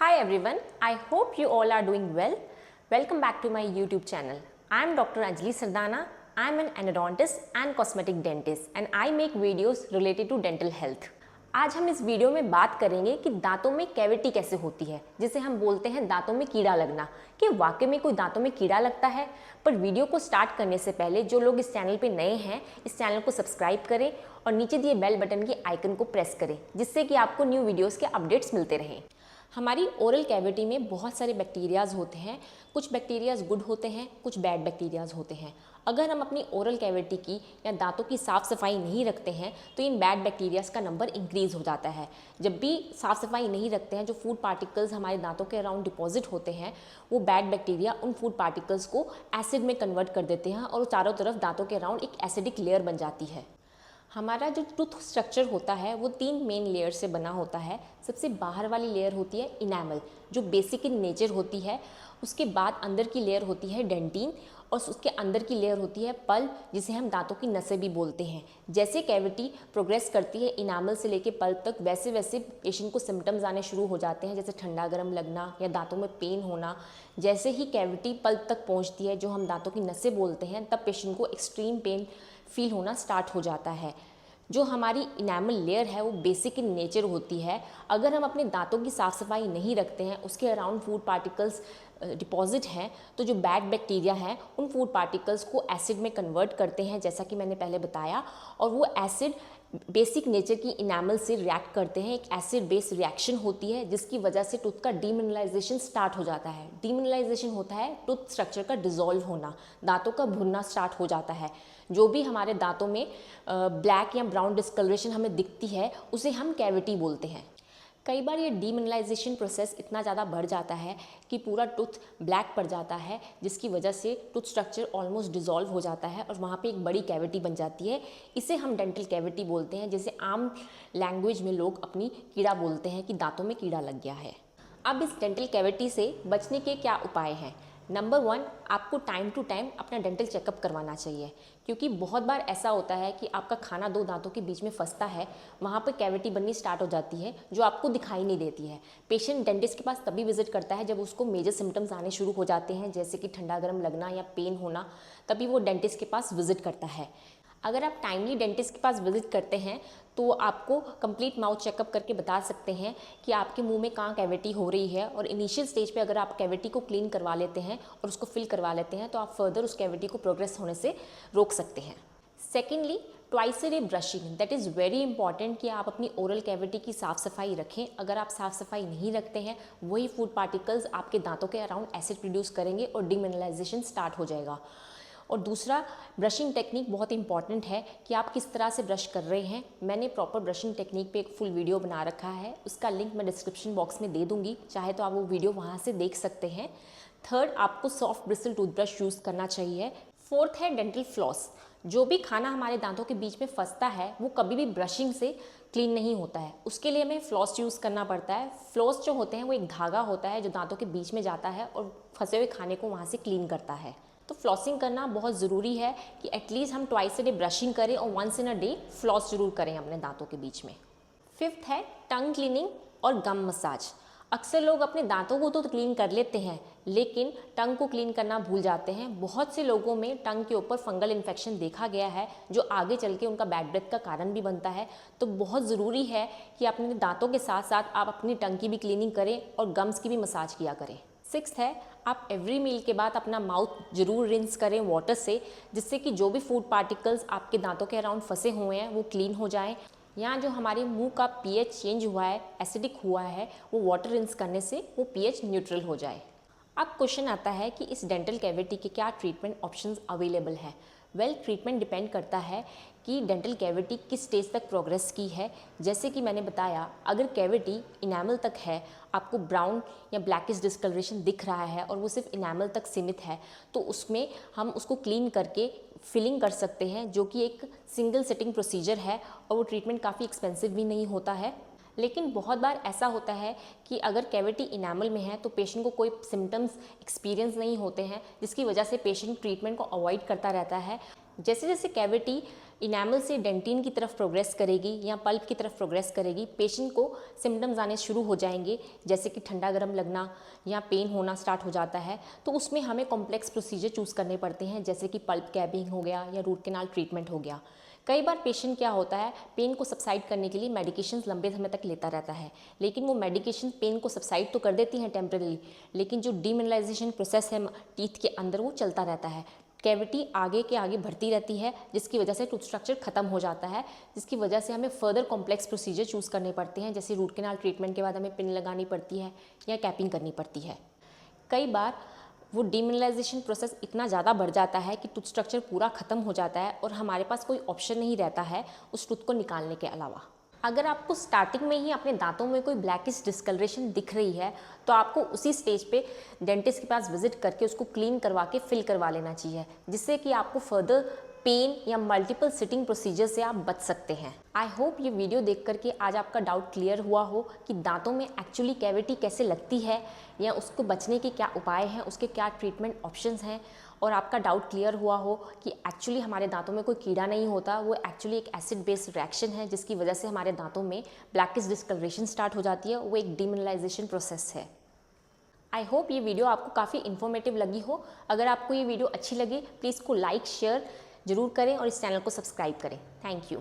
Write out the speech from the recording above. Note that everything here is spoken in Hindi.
Hi everyone, I hope you all are doing well. Welcome back to my YouTube channel. I am Dr. Anjali Sardana. I am an endodontist and cosmetic dentist and I make videos related to dental health. आज हम इस वीडियो में बात करेंगे कि दांतों में कैविटी कैसे होती है, जिसे हम बोलते हैं दांतों में कीड़ा लगना। कि वाकई में कोई दांतों में कीड़ा लगता है? पर वीडियो को स्टार्ट करने से पहले जो लोग इस चैनल पे नए हैं, इस चैनल को सब्सक्राइब करें और नीचे दिए बेल बटन के आइकन को प्रेस करें, जिससे कि आपको न्यू वीडियोज़ के अपडेट्स मिलते रहें। हमारी ओरल कैविटी में बहुत सारे बैक्टीरियाज होते हैं। कुछ बैक्टीरियाज गुड होते हैं, कुछ बैड बैक्टीरियाज होते हैं। अगर हम अपनी ओरल कैविटी की या दांतों की साफ़ सफाई नहीं रखते हैं तो इन बैड बैक्टीरियाज का नंबर इंक्रीज़ हो जाता है। जब भी साफ़ सफाई नहीं रखते हैं, जो फूड पार्टिकल्स हमारे दांतों के अराउंड डिपॉजिट होते हैं, वो बैड बैक्टीरिया उन फूड पार्टिकल्स को एसिड में कन्वर्ट कर देते हैं और चारों तरफ दांतों के अराउंड एक एसिडिक लेयर बन जाती है। हमारा जो टूथ स्ट्रक्चर होता है वो 3 मेन लेयर से बना होता है। सबसे बाहर वाली लेयर होती है इनैमल, जो बेसिक इन नेचर होती है। उसके बाद अंदर की लेयर होती है डेंटिन और उसके अंदर की लेयर होती है पल्प, जिसे हम दांतों की नसें भी बोलते हैं। जैसे कैविटी प्रोग्रेस करती है इनैमल से लेके पल्प तक, वैसे वैसे पेशेंट को सिम्टम्स आने शुरू हो जाते हैं, जैसे ठंडा गर्म लगना या दांतों में पेन होना। जैसे ही कैविटी पल्प तक पहुँचती है, जो हम दांतों की नसें बोलते हैं, तब पेशेंट को एक्सट्रीम पेन फील होना स्टार्ट हो जाता है। जो हमारी इनैमल लेयर है वो बेसिक इन नेचर होती है। अगर हम अपने दांतों की साफ़ सफाई नहीं रखते हैं, उसके अराउंड फूड पार्टिकल्स डिपॉजिट हैं, तो जो बैड बैक्टीरिया हैं उन फूड पार्टिकल्स को एसिड में कन्वर्ट करते हैं, जैसा कि मैंने पहले बताया। और वो एसिड बेसिक नेचर की इनैमल से रिएक्ट करते हैं। एक एसिड बेस रिएक्शन होती है, जिसकी वजह से टूथ का डीमिनरलाइजेशन स्टार्ट हो जाता है। डीमिनरलाइजेशन होता है टूथ स्ट्रक्चर का डिसॉल्व होना, दांतों का भुनना स्टार्ट हो जाता है। जो भी हमारे दांतों में ब्लैक या ब्राउन डिस्कलरेशन हमें दिखती है, उसे हम कैविटी बोलते हैं। कई बार ये डीमिनरलाइजेशन प्रोसेस इतना ज़्यादा बढ़ जाता है कि पूरा टूथ ब्लैक पड़ जाता है, जिसकी वजह से टूथ स्ट्रक्चर ऑलमोस्ट डिसॉल्व हो जाता है और वहाँ पे एक बड़ी कैविटी बन जाती है। इसे हम डेंटल कैविटी बोलते हैं, जैसे आम लैंग्वेज में लोग अपनी कीड़ा बोलते हैं कि दांतों में कीड़ा लग गया है। अब इस डेंटल कैविटी से बचने के क्या उपाय हैं? नंबर 1, आपको टाइम टू टाइम अपना डेंटल चेकअप करवाना चाहिए, क्योंकि बहुत बार ऐसा होता है कि आपका खाना 2 दांतों के बीच में फंसता है, वहाँ पर कैविटी बननी स्टार्ट हो जाती है जो आपको दिखाई नहीं देती है। पेशेंट डेंटिस्ट के पास तभी विजिट करता है जब उसको मेजर सिम्टम्स आने शुरू हो जाते हैं, जैसे कि ठंडा गर्म लगना या पेन होना, तभी वो डेंटिस्ट के पास विजिट करता है। अगर आप टाइमली डेंटिस्ट के पास विजिट करते हैं तो आपको कंप्लीट माउथ चेकअप करके बता सकते हैं कि आपके मुंह में कहाँ कैविटी हो रही है। और इनिशियल स्टेज पे अगर आप कैविटी को क्लीन करवा लेते हैं और उसको फिल करवा लेते हैं, तो आप फर्दर उस कैविटी को प्रोग्रेस होने से रोक सकते हैं। Secondly, twice a day brushing, that is very important कि आप अपनी ओरल कैविटी की साफ़ सफाई रखें। अगर आप साफ़ सफाई नहीं रखते हैं, वही फूड पार्टिकल्स आपके दांतों के अराउंड एसिड प्रोड्यूस करेंगे और डीमिनरलाइजेशन स्टार्ट हो जाएगा। और दूसरा, ब्रशिंग टेक्निक बहुत इंपॉर्टेंट है कि आप किस तरह से ब्रश कर रहे हैं। मैंने प्रॉपर ब्रशिंग टेक्निक पे एक फुल वीडियो बना रखा है, उसका लिंक मैं डिस्क्रिप्शन बॉक्स में दे दूंगी, चाहे तो आप वो वीडियो वहाँ से देख सकते हैं। थर्ड, आपको सॉफ्ट ब्रिसल टूथब्रश यूज़ करना चाहिए। फोर्थ है डेंटल फ्लॉस। जो भी खाना हमारे दांतों के बीच में फंसता है वो कभी भी ब्रशिंग से क्लीन नहीं होता है, उसके लिए हमें फ्लॉस यूज़ करना पड़ता है। फ्लॉस जो होते हैं वो एक धागा होता है जो दांतों के बीच में जाता है और फंसे हुए खाने को वहाँ से क्लीन करता है। तो फ्लॉसिंग करना बहुत ज़रूरी है कि एटलीस्ट हम ट्वाइस अ डे ब्रशिंग करें और once in a day floss जरूर करें अपने दांतों के बीच में। फिफ्थ है टंग क्लीनिंग और गम मसाज। अक्सर लोग अपने दांतों को तो क्लीन कर लेते हैं, लेकिन टंग को क्लीन करना भूल जाते हैं। बहुत से लोगों में टंग के ऊपर फंगल इन्फेक्शन देखा गया है, जो आगे चल के उनका बैड ब्रेथ का कारण भी बनता है। तो बहुत ज़रूरी है कि अपने दांतों के साथ साथ आप अपनी टंग की भी क्लीनिंग करें और गम्स की भी मसाज किया करें। सिक्स्थ है, आप एवरी मील के बाद अपना माउथ जरूर रिंस करें वाटर से, जिससे कि जो भी फूड पार्टिकल्स आपके दांतों के अराउंड फंसे हुए हैं वो क्लीन हो जाएं। या जो हमारे मुंह का पीएच चेंज हुआ है, एसिडिक हुआ है, वो वाटर रिंस करने से वो पीएच न्यूट्रल हो जाए। अब क्वेश्चन आता है कि इस डेंटल कैविटी के क्या ट्रीटमेंट ऑप्शंस अवेलेबल हैं। ट्रीटमेंट डिपेंड करता है कि डेंटल कैविटी किस स्टेज तक प्रोग्रेस की है। जैसे कि मैंने बताया, अगर कैविटी इनैमल तक है, आपको ब्राउन या ब्लैकिश डिस्कलरेशन दिख रहा है और वो सिर्फ इनैमल तक सीमित है, तो उसमें हम उसको क्लीन करके फिलिंग कर सकते हैं, जो कि एक सिंगल सिटिंग प्रोसीजर है और वो ट्रीटमेंट काफ़ी एक्सपेंसिव भी नहीं होता है। लेकिन बहुत बार ऐसा होता है कि अगर कैविटी इनैमल में है तो पेशेंट को कोई सिम्टम्स एक्सपीरियंस नहीं होते हैं, जिसकी वजह से पेशेंट ट्रीटमेंट को अवॉइड करता रहता है। जैसे जैसे कैविटी इनेमल से डेंटिन की तरफ प्रोग्रेस करेगी या पल्प की तरफ प्रोग्रेस करेगी, पेशेंट को सिम्टम्स आने शुरू हो जाएंगे, जैसे कि ठंडा गर्म लगना या पेन होना स्टार्ट हो जाता है। तो उसमें हमें कॉम्प्लेक्स प्रोसीजर चूज़ करने पड़ते हैं, जैसे कि पल्प कैपिंग हो गया या रूट कैनाल ट्रीटमेंट हो गया। कई बार पेशेंट क्या होता है, पेन को सबसाइड करने के लिए मेडिकेशंस लंबे समय तक लेता रहता है, लेकिन वो मेडिकेशन पेन को सबसाइड तो कर देती हैं टेम्परेली, लेकिन जो डीमिनरलाइजेशन प्रोसेस है टीथ के अंदर वो चलता रहता है। कैविटी आगे के आगे बढ़ती रहती है, जिसकी वजह से टूथ स्ट्रक्चर खत्म हो जाता है, जिसकी वजह से हमें फर्दर कॉम्प्लेक्स प्रोसीजर चूज़ करने पड़ते हैं, जैसे रूट कैनाल ट्रीटमेंट के बाद हमें पिन लगानी पड़ती है या कैपिंग करनी पड़ती है। कई बार वो डीमिनरलाइजेशन प्रोसेस इतना ज़्यादा बढ़ जाता है कि टूथ स्ट्रक्चर पूरा ख़त्म हो जाता है और हमारे पास कोई ऑप्शन नहीं रहता है उस टूथ को निकालने के अलावा। अगर आपको स्टार्टिंग में ही अपने दांतों में कोई ब्लैकिश डिस्कलरेशन दिख रही है तो आपको उसी स्टेज पे डेंटिस्ट के पास विजिट करके उसको क्लीन करवा के फिल करवा लेना चाहिए, जिससे कि आपको फर्दर पेन या मल्टीपल सिटिंग प्रोसीजर से आप बच सकते हैं। आई होप ये वीडियो देख करके आज आपका डाउट क्लियर हुआ हो कि दांतों में एक्चुअली कैविटी कैसे लगती है या उसको बचने के क्या उपाय हैं, उसके क्या ट्रीटमेंट ऑप्शंस हैं, और आपका डाउट क्लियर हुआ हो कि एक्चुअली हमारे दांतों में कोई कीड़ा नहीं होता, वो एक्चुअली एक एसिड बेस्ड रिएक्शन है जिसकी वजह से हमारे दांतों में ब्लैकिश डिस्कलरेशन स्टार्ट हो जाती है, वो एक डीमिनरलाइजेशन प्रोसेस है। आई होप ये वीडियो आपको काफ़ी इन्फॉर्मेटिव लगी हो। अगर आपको ये वीडियो अच्छी लगी प्लीज़ को लाइक शेयर ज़रूर करें और इस चैनल को सब्सक्राइब करें। Thank you.